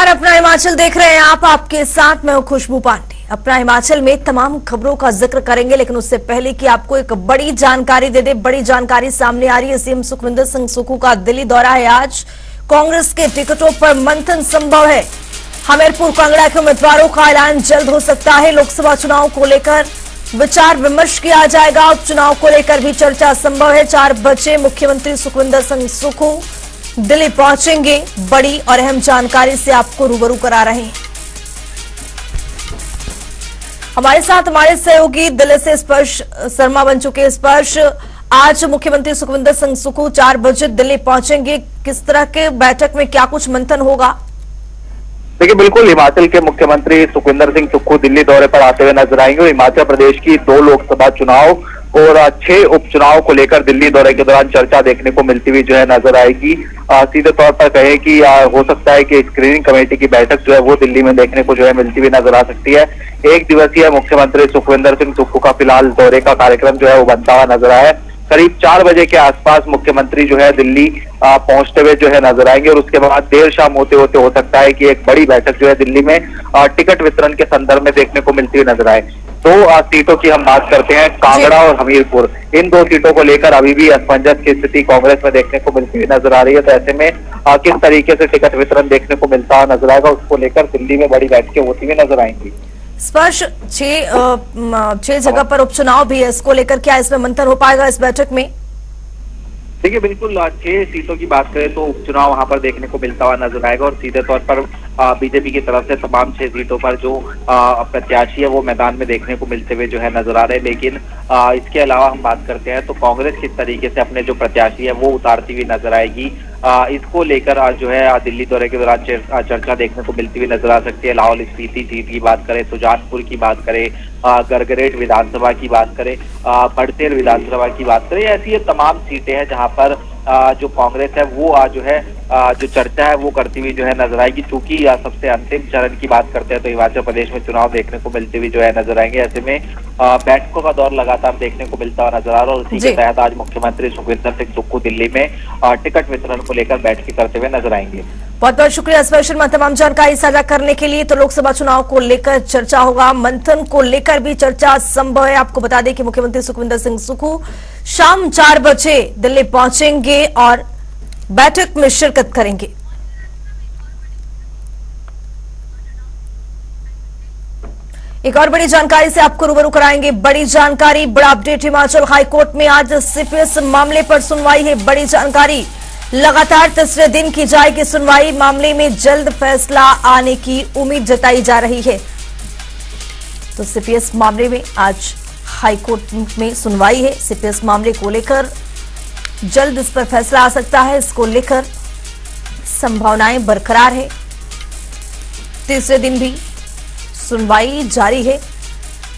नमस्कार, अपना हिमाचल देख रहे हैं आप। आपके साथ मैं हूं खुशबू पांडे। अपना हिमाचल में तमाम खबरों का जिक्र करेंगे, लेकिन उससे पहले कि आपको एक बड़ी जानकारी दे दे। बड़ी जानकारी सामने आ रही है। सीएम सुखविंदर सिंह सुक्खू का दिल्ली दौरा है आज। कांग्रेस के टिकटों पर मंथन संभव है। हमीरपुर कांगड़ा के उम्मीदवारों का ऐलान जल्द हो सकता है। लोकसभा चुनाव को लेकर विचार विमर्श किया जाएगा। उपचुनाव को लेकर भी चर्चा संभव है। 4 बजे मुख्यमंत्री सुखविंदर सिंह सुक्खू दिल्ली पहुंचेंगे। बड़ी और अहम जानकारी से आपको रूबरू करा रहे हैं। हमारे साथ हमारे सहयोगी दिल्ली से स्पर्श शर्मा बन चुके। स्पर्श, आज मुख्यमंत्री सुखविंदर सिंह सुक्खू 4 बजे दिल्ली पहुंचेंगे। किस तरह के बैठक में क्या कुछ मंथन होगा? देखिए, बिल्कुल हिमाचल के मुख्यमंत्री सुखविंदर सिंह सुक्खू दिल्ली दौरे पर आते हुए नजर आएंगे और हिमाचल प्रदेश की 2 लोकसभा चुनाव और 6 उपचुनाव को लेकर दिल्ली दौरे के दौरान चर्चा देखने को मिलती हुई जो है नजर आएगी। सीधे तौर पर कहें कि हो सकता है कि स्क्रीनिंग कमेटी की बैठक जो है वो दिल्ली में देखने को जो है मिलती हुई नजर आ सकती है। 1 दिवसीय मुख्यमंत्री सुखविंदर सिंह सुक्खू का फिलहाल दौरे का कार्यक्रम जो है वो बनता हुआ नजर आया है। करीब 4 बजे के आसपास मुख्यमंत्री जो है दिल्ली पहुंचते हुए जो है नजर आएंगे और उसके बाद देर शाम होते होते हो सकता है कि एक बड़ी बैठक जो है दिल्ली में टिकट वितरण के संदर्भ में देखने को मिलती हुई नजर आए। 2 सीटों की हम बात करते हैं, कांगड़ा और हमीरपुर। इन 2 सीटों को लेकर अभी भी असमंजस की स्थिति कांग्रेस में देखने को मिलती हुई नजर आ रही है। तो ऐसे में किस तरीके से टिकट वितरण देखने को मिलता हुआ नजर आएगा, उसको लेकर दिल्ली में बड़ी बैठकें होती हुई नजर आएंगी। स्पर्श, 6 जगह पर उपचुनाव भी है। इसको लेकर क्या इसमें मंथन हो पाएगा इस बैठक में? देखिए, बिल्कुल 6 सीटों की बात करें तो उपचुनाव वहां पर देखने को मिलता हुआ नजर आएगा और सीधे तौर पर बीजेपी की तरफ से तमाम 6 सीटों पर जो प्रत्याशी है वो मैदान में देखने को मिलते हुए जो है नजर आ रहे हैं। लेकिन इसके अलावा हम बात करते हैं तो कांग्रेस किस तरीके से अपने जो प्रत्याशी है वो उतारती हुई नजर आएगी, इसको लेकर जो है दिल्ली दौरे के दौरान चर्चा देखने को मिलती हुई नजर आ सकती है। लाहौल स्पीति सीट की बात करें, सुजानपुर की बात करें, गरगरेट विधानसभा की बात करें, बड़सेर विधानसभा की बात करें, ऐसी ये तमाम सीटें हैं जहां पर जो कांग्रेस है वो जो है जो चर्चा है वो करती हुई जो है नजर आएगी। चूंकि सबसे अंतिम चरण की बात करते हैं तो हिमाचल प्रदेश में चुनाव देखने को मिलते हुए जो है नजर आएंगे। ऐसे में बैठकों का दौर लगातार देखने को मिलता हुआ नजर आ रहा है और उसी के तहत आज मुख्यमंत्री सुखविंदर सिंह सुक्खू दिल्ली में टिकट वितरण को लेकर बैठकें करते हुए नजर आएंगे। बहुत बहुत शुक्रिया स्पर्श शर्मा तमाम जानकारी साझा करने के लिए। तो लोकसभा चुनाव को लेकर चर्चा होगा, मंथन को लेकर भी चर्चा संभव है। आपको बता दें कि मुख्यमंत्री सुखविंदर सिंह सुक्खू शाम 4 बजे दिल्ली पहुंचेंगे और बैठक में शिरकत करेंगे। एक और बड़ी जानकारी से आपको रूबरू कराएंगे। बड़ी जानकारी, बड़ा अपडेट। हिमाचल हाईकोर्ट में आज सीपीएस मामले पर सुनवाई है। बड़ी जानकारी, लगातार तीसरे दिन की जाएगी सुनवाई। मामले में जल्द फैसला आने की उम्मीद जताई जा रही है। तो सीपीएस मामले में आज हाईकोर्ट में सुनवाई है। सीपीएस मामले को लेकर जल्द इस पर फैसला आ सकता है। इसको लेकर संभावनाएं बरकरार है। तीसरे दिन भी सुनवाई जारी है।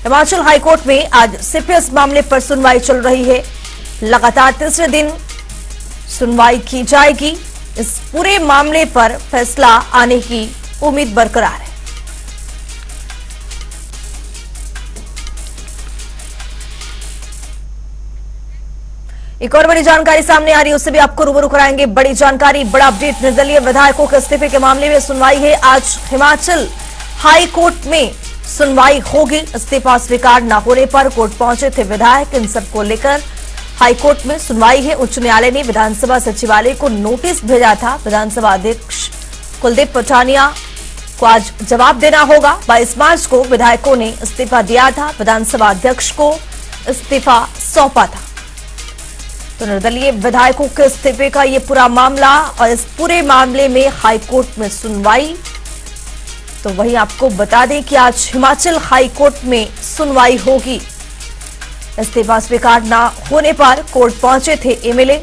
हिमाचल हाईकोर्ट में आज सीपीएस मामले पर सुनवाई चल रही है। लगातार तीसरे दिन सुनवाई की जाएगी। इस पूरे मामले पर फैसला आने की उम्मीद बरकरार है। एक और बड़ी जानकारी सामने आ रही है, उससे भी आपको रूबरू कराएंगे। बड़ी जानकारी, बड़ा अपडेट। निर्दलीय विधायकों के इस्तीफे के मामले में सुनवाई है। आज हिमाचल हाई कोर्ट में सुनवाई होगी। इस्तीफा स्वीकार न होने पर कोर्ट पहुंचे थे विधायक। इन सबको लेकर हाई कोर्ट में सुनवाई है। उच्च न्यायालय ने विधानसभा सचिवालय को नोटिस भेजा था। विधानसभा अध्यक्ष कुलदीप पठानिया को आज जवाब देना होगा। 22 मार्च को विधायकों ने इस्तीफा दिया था। विधानसभा अध्यक्ष को इस्तीफा सौंपा था। तो निर्दलीय विधायकों के इस्तीफे का ये पूरा मामला और इस पूरे मामले में हाईकोर्ट में सुनवाई। तो वही आपको बता दें कि आज हिमाचल हाईकोर्ट में सुनवाई होगी। इस्तीफा स्वीकार न होने पर कोर्ट पहुंचे थे एमएलए।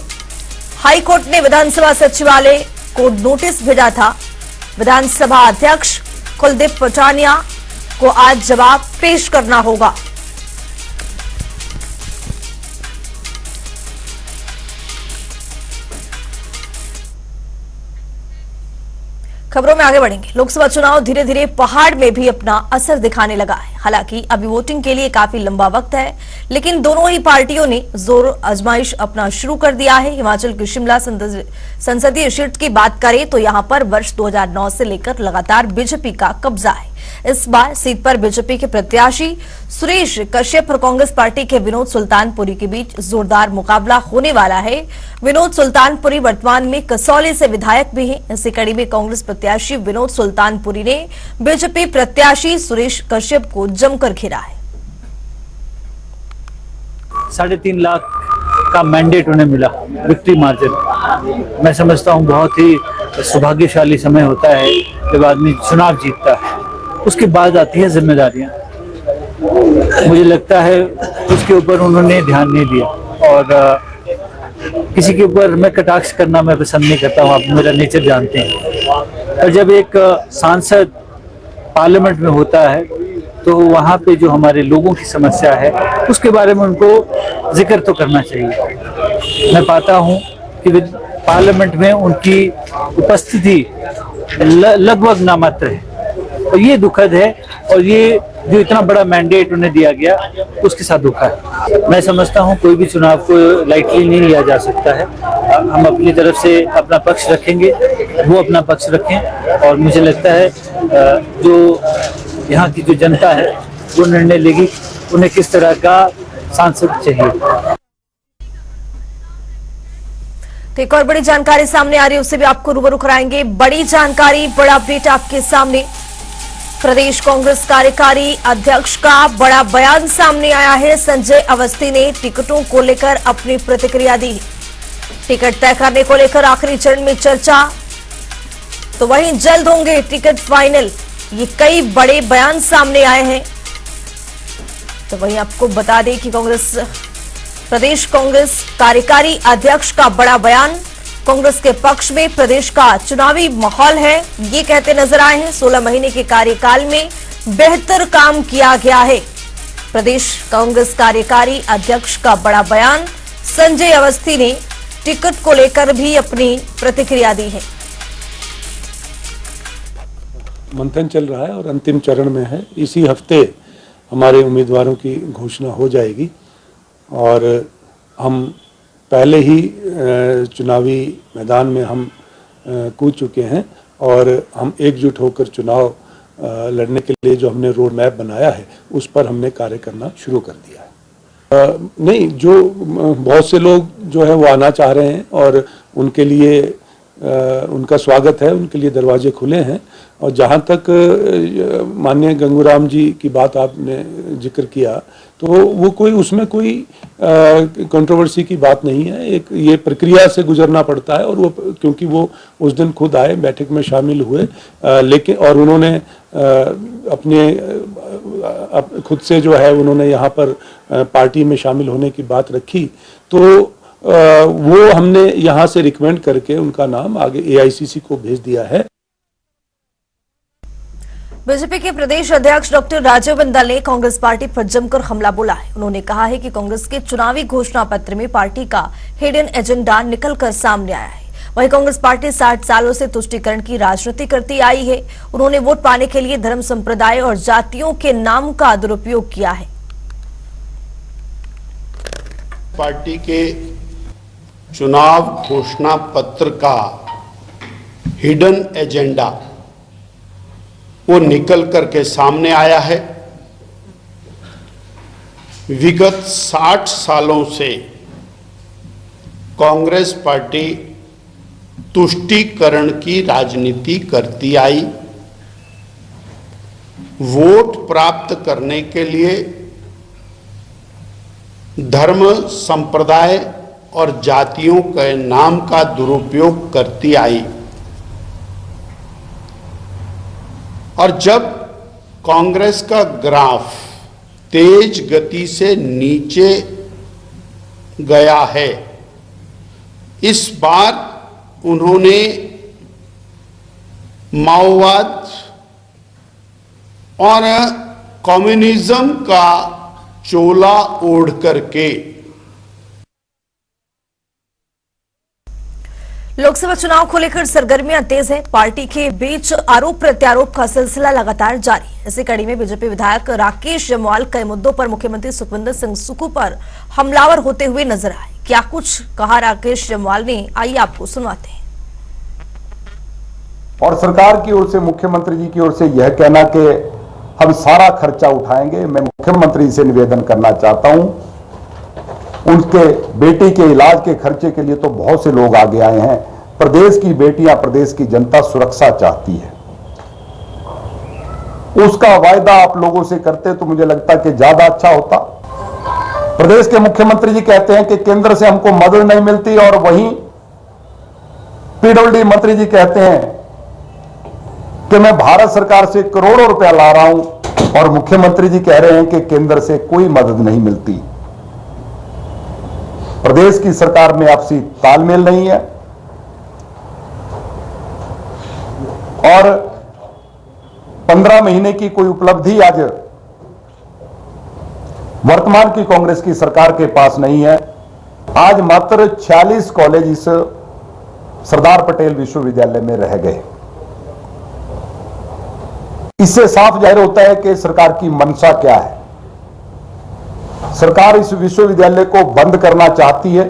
हाईकोर्ट ने विधानसभा सचिवालय को नोटिस भेजा था। विधानसभा अध्यक्ष कुलदीप पठानिया को आज जवाब पेश करना होगा। खबरों में आगे बढ़ेंगे। लोकसभा चुनाव धीरे धीरे पहाड़ में भी अपना असर दिखाने लगा है। हालांकि अभी वोटिंग के लिए काफी लंबा वक्त है, लेकिन दोनों ही पार्टियों ने जोर आजमाइश अपना शुरू कर दिया है। हिमाचल की शिमला संसदीय सीट की बात करें तो यहां पर वर्ष 2009 से लेकर लगातार बीजेपी का कब्जा है। इस बार सीट पर बीजेपी के प्रत्याशी सुरेश कश्यप और कांग्रेस पार्टी के विनोद सुल्तानपुरी के बीच जोरदार मुकाबला होने वाला है। विनोद सुल्तानपुरी वर्तमान में कसौली से विधायक भी हैं। इसी कड़ी में कांग्रेस प्रत्याशी विनोद सुल्तानपुरी ने बीजेपी प्रत्याशी सुरेश कश्यप को जमकर घेरा है। 3.5 लाख का मैंडेट उन्हें मिला, विक्ट्री मार्जिन। मैं समझता हूं बहुत ही सौभाग्यशाली समय होता है जब आदमी चुनाव जीतता है। उसके बाद आती है जिम्मेदारियां। मुझे लगता है उसके ऊपर उन्होंने ध्यान नहीं दिया, और किसी के ऊपर मैं कटाक्ष करना मैं पसंद नहीं करता हूं, आप मेरा नेचर जानते हैं। और जब एक सांसद पार्लियामेंट में होता है तो वहाँ पे जो हमारे लोगों की समस्या है उसके बारे में उनको जिक्र तो करना चाहिए। मैं पाता हूँ कि पार्लियामेंट में उनकी उपस्थिति लगभग नामात्र है, और ये दुखद है। और ये जो इतना बड़ा मैंडेट उन्हें दिया गया उसके साथ दुख है। मैं समझता हूँ कोई भी चुनाव को लाइटली नहीं लिया जा सकता है। हम अपनी तरफ से अपना पक्ष रखेंगे, वो अपना पक्ष रखें, और मुझे लगता है जो यहाँ की जो जनता है वो निर्णय लेगी उन्हें किस तरह का सांसद चाहिए। तो एक और बड़ी जानकारी सामने आ रही है, उससे भी आपको रूबरू कराएंगे। बड़ी जानकारी, बड़ा अपडेट आपके सामने। प्रदेश कांग्रेस कार्यकारी अध्यक्ष का बड़ा बयान सामने आया है। संजय अवस्थी ने टिकटों को लेकर अपनी प्रतिक्रिया दी। टिकट तय करने को लेकर आखिरी चरण में चर्चा, तो वहीं जल्द होंगे टिकट फाइनल। ये कई बड़े बयान सामने आए हैं। तो वहीं आपको बता दें कि प्रदेश कांग्रेस कार्यकारी अध्यक्ष का बड़ा बयान। कांग्रेस के पक्ष में प्रदेश का चुनावी माहौल है, ये कहते नजर आए हैं। 16 महीने के कार्यकाल में बेहतर काम किया गया है। प्रदेश कांग्रेस कार्यकारी अध्यक्ष का बड़ा बयान। संजय अवस्थी ने टिकट को लेकर भी अपनी प्रतिक्रिया दी है। मंथन चल रहा है और अंतिम चरण में है। इसी हफ्ते हमारे उम्मीदवारों की घोषणा हो जाएगी, और हम पहले ही चुनावी मैदान में हम कूद चुके हैं, और हम एकजुट होकर चुनाव लड़ने के लिए जो हमने रोड मैप बनाया है उस पर हमने कार्य करना शुरू कर दिया है। नहीं, जो बहुत से लोग जो है वो आना चाह रहे हैं, और उनके लिए उनका स्वागत है, उनके लिए दरवाजे खुले हैं। और जहाँ तक माननीय गंगूराम जी की बात आपने जिक्र किया, तो वो कोई उसमें कोई कंट्रोवर्सी की बात नहीं है। एक ये प्रक्रिया से गुजरना पड़ता है, और वो क्योंकि वो उस दिन खुद आए, बैठक में शामिल हुए, लेकिन और उन्होंने अपने खुद से जो है उन्होंने यहाँ पर पार्टी में शामिल होने की बात रखी, तो वो हमने यहाँ से रिकमेंड करके उनका नाम आगे AICC को भेज दिया है। बीजेपी के प्रदेश अध्यक्ष डॉक्टर राजीव बिंदल ने कांग्रेस पार्टी पर जमकर हमला बोला है। उन्होंने कहा है कि कांग्रेस के चुनावी घोषणा पत्र में पार्टी का हिडन एजेंडा निकलकर सामने आया है। वहीं कांग्रेस पार्टी 60 सालों से तुष्टीकरण की राजनीति करती आई है। उन्होंने वोट पाने के लिए धर्म, संप्रदाय और जातियों के नाम का दुरुपयोग किया है। पार्टी के चुनाव घोषणा पत्र का हिडन एजेंडा वो निकल करके सामने आया है। विगत 60 सालों से कांग्रेस पार्टी तुष्टीकरण की राजनीति करती आई। वोट प्राप्त करने के लिए धर्म, संप्रदाय और जातियों के नाम का दुरुपयोग करती आई। और जब कांग्रेस का ग्राफ तेज गति से नीचे गया है, इस बार उन्होंने माओवाद और कम्युनिज्म का चोला ओढ़ करके लोकसभा चुनाव को लेकर सरगर्मियां तेज है। पार्टी के बीच आरोप प्रत्यारोप का सिलसिला लगातार जारी है। इसी कड़ी में बीजेपी विधायक राकेश जम्वाल कई मुद्दों पर मुख्यमंत्री सुखविंदर सिंह सुक्खू पर हमलावर होते हुए नजर आए। क्या कुछ कहा राकेश जम्वाल ने, आइए आपको सुनवाते हैं। और सरकार की ओर से, मुख्यमंत्री जी की ओर से यह कहना कि हम सारा खर्चा उठाएंगे। मैं मुख्यमंत्री से निवेदन करना चाहता हूं, उनके बेटी के इलाज के खर्चे के लिए तो बहुत से लोग आगे आए हैं। प्रदेश की बेटियां, प्रदेश की जनता सुरक्षा चाहती है। उसका वायदा आप लोगों से करते तो मुझे लगता कि ज्यादा अच्छा होता। प्रदेश के मुख्यमंत्री जी कहते हैं कि केंद्र से हमको मदद नहीं मिलती, और वहीं पीडब्ल्यूडी मंत्री जी कहते हैं कि मैं भारत सरकार से करोड़ों रुपया ला रहा हूं, और मुख्यमंत्री जी कह रहे हैं कि केंद्र से कोई मदद नहीं मिलती। प्रदेश की सरकार में आपसी तालमेल नहीं है, और 15 महीने की कोई उपलब्धि आज वर्तमान की कांग्रेस की सरकार के पास नहीं है। आज मात्र 46 कॉलेज इस सरदार पटेल विश्वविद्यालय में रह गए। इससे साफ जाहिर होता है कि सरकार की मंशा क्या है। सरकार इस विश्वविद्यालय को बंद करना चाहती है,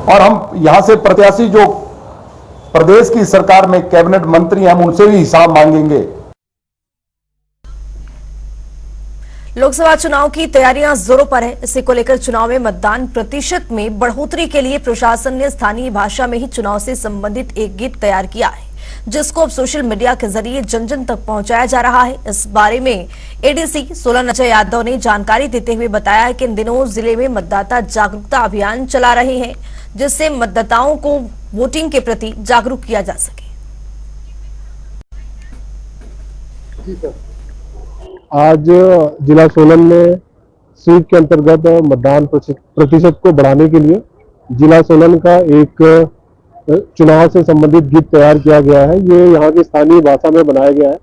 और हम यहां से प्रत्याशी जो प्रदेश की सरकार में कैबिनेट मंत्री हैं, हम उनसे भी हिसाब मांगेंगे। लोकसभा चुनाव की तैयारियां जोरों पर है। इसी को लेकर चुनाव में मतदान प्रतिशत में बढ़ोतरी के लिए प्रशासन ने स्थानीय भाषा में ही चुनाव से संबंधित एक गीत तैयार किया है, जिसको अब सोशल मीडिया के जरिए जन जन तक पहुंचाया जा रहा है। इस बारे में एडीसी सोलन अजय यादव ने जानकारी देते हुए बताया है कि इन दिनों जिले में मतदाता जागरूकता अभियान चला रहे हैं, जिससे मतदाताओं को वोटिंग के प्रति जागरूक किया जा सके। आज जिला सोलन में स्वीप के अंतर्गत मतदान प्रतिशत को बढ़ाने के लिए जिला सोलन का एक चुनाव से संबंधित गीत तैयार किया गया है। ये यहाँ की स्थानीय भाषा में बनाया गया है,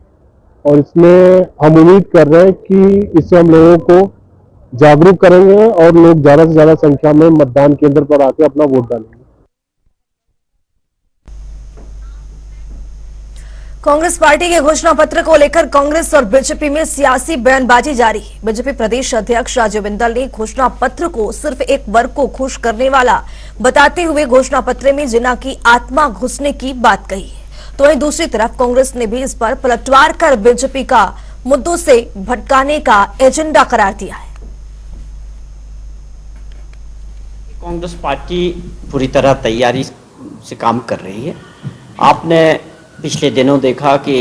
और इसमें हम उम्मीद कर रहे हैं कि इससे हम लोगों को जागरूक करेंगे और लोग ज्यादा से ज्यादा संख्या में मतदान केंद्र पर आके अपना वोट डालेंगे। कांग्रेस पार्टी के घोषणा पत्र को लेकर कांग्रेस और बीजेपी में सियासी बयानबाजी जारी है। बीजेपी प्रदेश अध्यक्ष राजीव बिंदल ने घोषणा पत्र को सिर्फ एक वर्ग को खुश करने वाला बताते हुए घोषणा पत्र में जिन्ना की आत्मा घुसने की बात कही है। तो वहीं दूसरी तरफ कांग्रेस ने भी इस पर पलटवार कर बीजेपी का मुद्दों से भटकाने का एजेंडा करार दिया है। कांग्रेस पार्टी पूरी तरह तैयारी से काम कर रही है। आपने पिछले दिनों देखा कि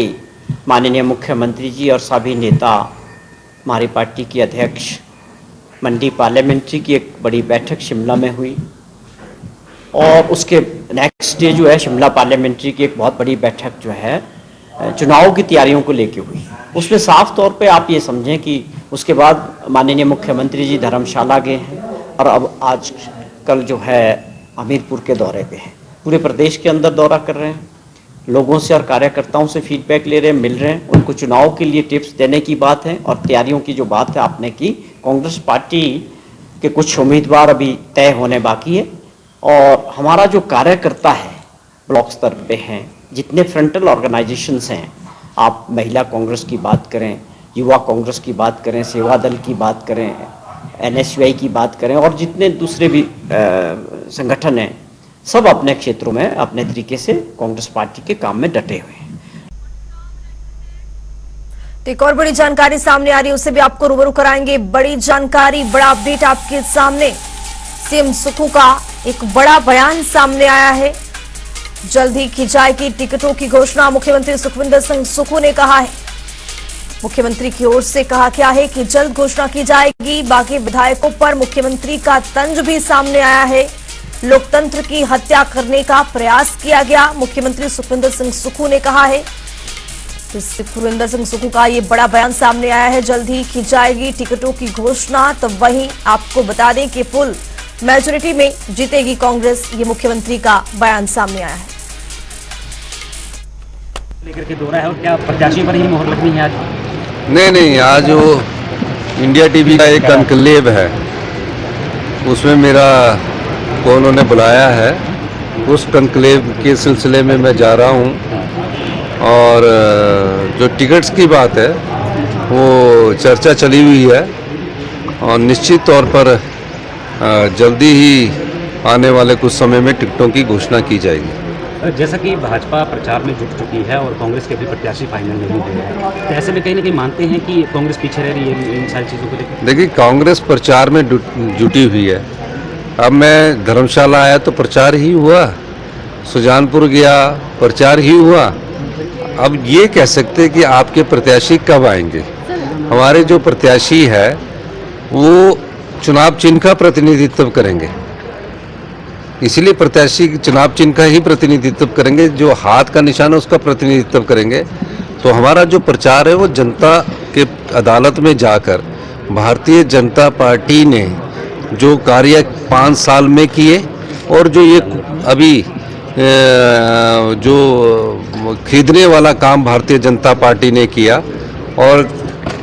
माननीय मुख्यमंत्री जी और सभी नेता, हमारी पार्टी के अध्यक्ष, मंडी पार्लियामेंट्री की एक बड़ी बैठक शिमला में हुई, और उसके नेक्स्ट डे जो है शिमला पार्लियामेंट्री की एक बहुत बड़ी बैठक जो है चुनाव की तैयारियों को लेके हुई। उसमें साफ तौर पे आप ये समझें कि उसके बाद माननीय मुख्यमंत्री जी धर्मशाला गए हैं, और अब आज कल जो है हमीरपुर के दौरे पे हैं। पूरे प्रदेश के अंदर दौरा कर रहे हैं, लोगों से और कार्यकर्ताओं से फीडबैक ले रहे हैं, मिल रहे हैं, उनको चुनाव के लिए टिप्स देने की बात है। और तैयारियों की जो बात है आपने की, कांग्रेस पार्टी के कुछ उम्मीदवार अभी तय होने बाकी है, और हमारा जो कार्यकर्ता है ब्लॉक स्तर पे हैं, जितने फ्रंटल ऑर्गेनाइजेशंस हैं, आप महिला कांग्रेस की बात करें, युवा कांग्रेस की बात करें, सेवा दल की बात करें, NSUI की बात करें, और जितने दूसरे भी संगठन हैं, सब अपने क्षेत्रों में अपने तरीके से कांग्रेस पार्टी के काम में डटे हुए हैं। तो एक और बड़ी जानकारी सामने आ रही है, उससे भी आपको रूबरू कराएंगे। बड़ी जानकारी, बड़ा अपडेट आपके सामने। सीएम सुक्खू का एक बड़ा बयान सामने आया है। जल्द ही की जाएगी टिकटों की घोषणा, मुख्यमंत्री सुखविंदर सिंह सुक्खू ने कहा है। मुख्यमंत्री की ओर से कहा क्या है कि जल्द घोषणा की जाएगी। बाकी विधायकों पर मुख्यमंत्री का तंज भी सामने आया है। लोकतंत्र की हत्या करने का प्रयास किया गया, मुख्यमंत्री सुखविंदर सिंह सुक्खू ने कहा है। सुखविंदर सिंह सुक्खू का ये बड़ा बयान सामने आया है। जल्द ही की जाएगी टिकटों की घोषणा। तो वहीं आपको बता दें कि फुल मेजोरिटी में जीतेगी कांग्रेस, ये मुख्यमंत्री का बयान सामने आया है। लेकर के दौरा है, और क्या प्रत्याशी पर ही मोहर लगनी है आज? नहीं, आज वो इंडिया टीवी का एक कॉन्क्लेव है, उसमें मेरा को उन्होंने बुलाया है, उस कॉन्क्लेव के सिलसिले में मैं जा रहा हूँ। और जो टिकट्स की बात है वो चर्चा चली हुई है और निश्चित तौर पर जल्दी ही आने वाले कुछ समय में टिकटों की घोषणा की जाएगी। जैसा कि भाजपा प्रचार में जुट चुकी है और कांग्रेस के भी प्रत्याशी फाइनल नहीं हुए हैं, तो ऐसे में कहीं ना कहीं मानते हैं कि कांग्रेस पीछे रह रही है इन सारी चीज़ों को लेकर? देखिए, कांग्रेस प्रचार में जुटी हुई है। अब मैं धर्मशाला आया तो प्रचार ही हुआ, सुजानपुर गया प्रचार ही हुआ। अब ये कह सकते कि आपके प्रत्याशी कब आएंगे? हमारे जो प्रत्याशी है वो चुनाव चिन्ह का प्रतिनिधित्व करेंगे, इसीलिए प्रत्याशी चुनाव चिन्ह का ही प्रतिनिधित्व करेंगे, जो हाथ का निशान है उसका प्रतिनिधित्व करेंगे। तो हमारा जो प्रचार है वो जनता के अदालत में जाकर भारतीय जनता पार्टी ने जो कार्य 5 साल में किए और जो ये अभी जो खरीदने वाला काम भारतीय जनता पार्टी ने किया और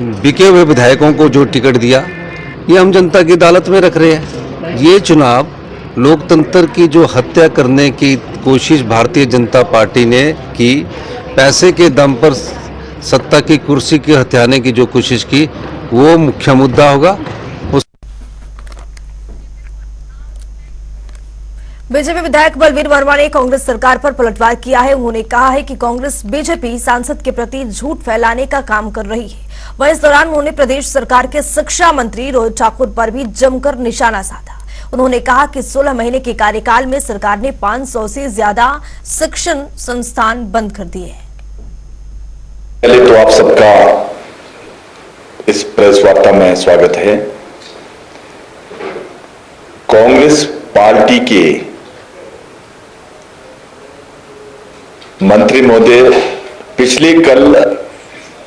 बिके हुए विधायकों को जो टिकट दिया, ये हम जनता की अदालत में रख रहे हैं। ये चुनाव लोकतंत्र की जो हत्या करने की कोशिश भारतीय जनता पार्टी ने की, पैसे के दम पर सत्ता की कुर्सी की हथियाने की जो कोशिश की, वो मुख्य मुद्दा होगा। बीजेपी विधायक बलवीर वर्मा ने कांग्रेस सरकार पर पलटवार किया है। उन्होंने कहा है कि कांग्रेस बीजेपी सांसद के प्रति झूठ फैलाने का काम कर रही है। वहीं इस दौरान उन्होंने प्रदेश सरकार के शिक्षा मंत्री रोहित ठाकुर पर भी जमकर निशाना साधा। उन्होंने कहा कि 16 महीने के कार्यकाल में सरकार ने 500 से ज्यादा शिक्षण संस्थान बंद कर दिए हैं। पहले तो आप सबका इस प्रेस वार्ता में स्वागत है। कांग्रेस पार्टी के मंत्री महोदय पिछले कल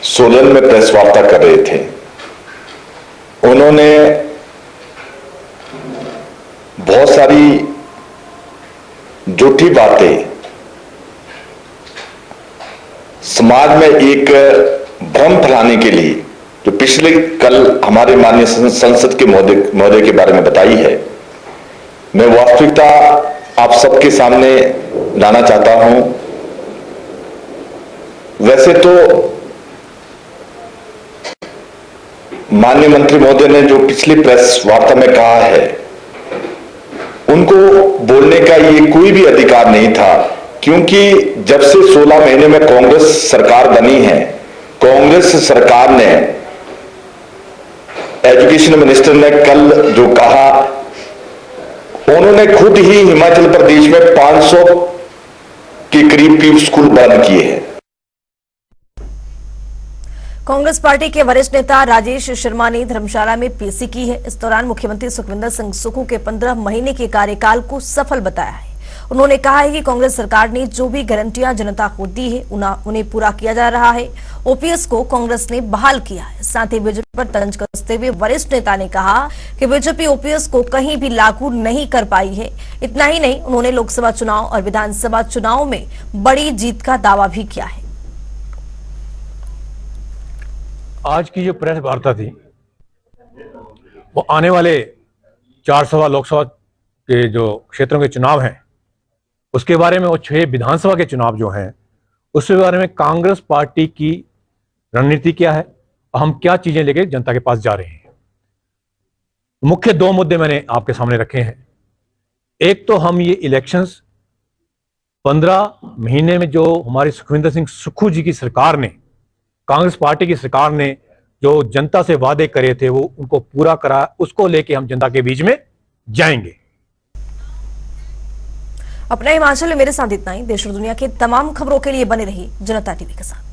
सोलन में प्रेस वार्ता कर रहे थे। उन्होंने बहुत सारी झूठी बातें समाज में एक भ्रम फैलाने के लिए जो पिछले कल हमारे माननीय संसद के महोदय के बारे में बताई है, मैं वास्तविकता आप सबके सामने लाना चाहता हूं। वैसे तो माननीय मंत्री महोदय ने जो पिछली प्रेस वार्ता में कहा है, उनको बोलने का ये कोई भी अधिकार नहीं था, क्योंकि जब से 16 महीने में कांग्रेस सरकार बनी है, कांग्रेस सरकार ने, एजुकेशन मिनिस्टर ने कल जो कहा, उन्होंने खुद ही हिमाचल प्रदेश में 500 के करीब की स्कूल बंद किए हैं। कांग्रेस पार्टी के वरिष्ठ नेता राजेश शर्मा ने धर्मशाला में पेशी की है। इस दौरान मुख्यमंत्री सुखविंदर सिंह सुक्खू के 15 महीने के कार्यकाल को सफल बताया है। उन्होंने कहा है कि कांग्रेस सरकार ने जो भी गारंटियां जनता को दी है उन्हें पूरा किया जा रहा है। ओपीएस को कांग्रेस ने बहाल किया है। साथ ही बीजेपी पर तंज कसते हुए वरिष्ठ नेता ने कहा कि बीजेपी ओपीएस को कहीं भी लागू नहीं कर पाई है। इतना ही नहीं, उन्होंने लोकसभा चुनाव और विधानसभा चुनाव में बड़ी जीत का दावा भी किया है। आज की जो प्रेस वार्ता थी वो आने वाले 4 सभा लोकसभा के जो क्षेत्रों के चुनाव हैं उसके बारे में, और 6 विधानसभा के चुनाव जो हैं उसके बारे में कांग्रेस पार्टी की रणनीति क्या है और हम क्या चीजें लेके जनता के पास जा रहे हैं। मुख्य 2 मुद्दे मैंने आपके सामने रखे हैं। एक तो हम ये इलेक्शंस 15 महीने में जो हमारी सुखविंदर सिंह सुक्खू जी की सरकार ने, कांग्रेस पार्टी की सरकार ने जो जनता से वादे करे थे वो उनको पूरा करा, उसको लेके हम जनता के बीच में जाएंगे। अपना हिमाचल में मेरे साथ इतना ही। देश और दुनिया की तमाम खबरों के लिए बने रहिए जनता टीवी के साथ।